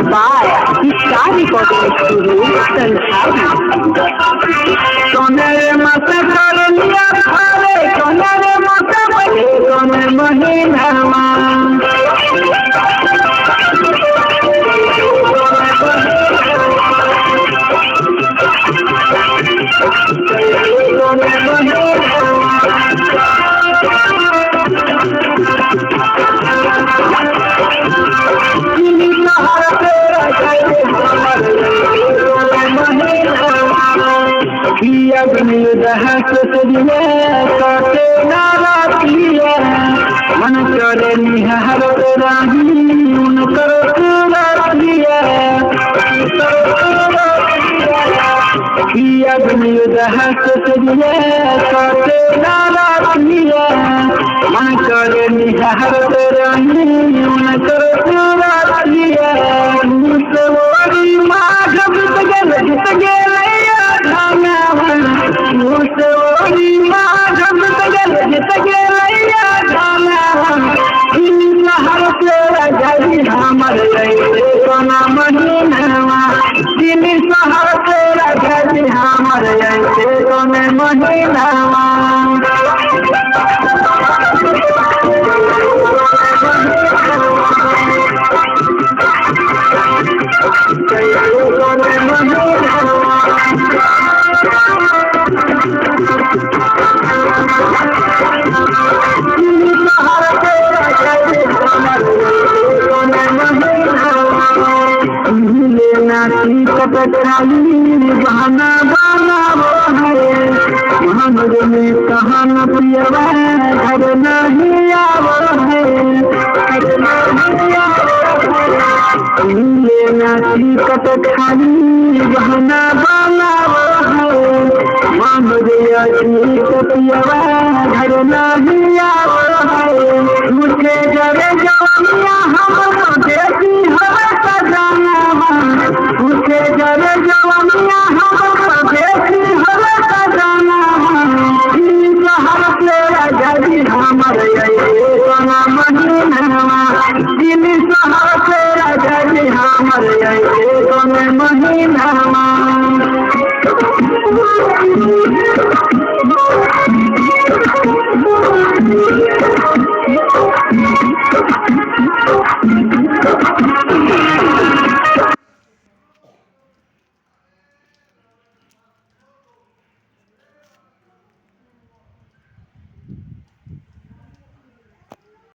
by Star Recording Studio, Sanjay. सोनेरे माथे कर लिया खाले सोनेरे माथे बने सोने महीना काटे नारातिया मन करे निहार राही उन करो रातिया काटे नारातिया मन करे निहार राही उन करो रातिया मुसवरी माघ बीत गेल मुसवरी माघ बीत गेल हर तेरा गली हमर सोना महीना दिल शहर तेरा गली हमर सोने महीना बहाना बाना मोहम्मद में कहान पियवा घर नहीं आवो है नाची कत खाली बहाना बाना मोहम्मद पियवा घर नहीं आवो है मुझे जरे जवानिया हम देखी हमें सजाना मुझे जरे जवानिया हम देखी हमें सजाना हर तेरा गली हमर सोना महीना दिल शहर तेरा गली हमर सोने महीना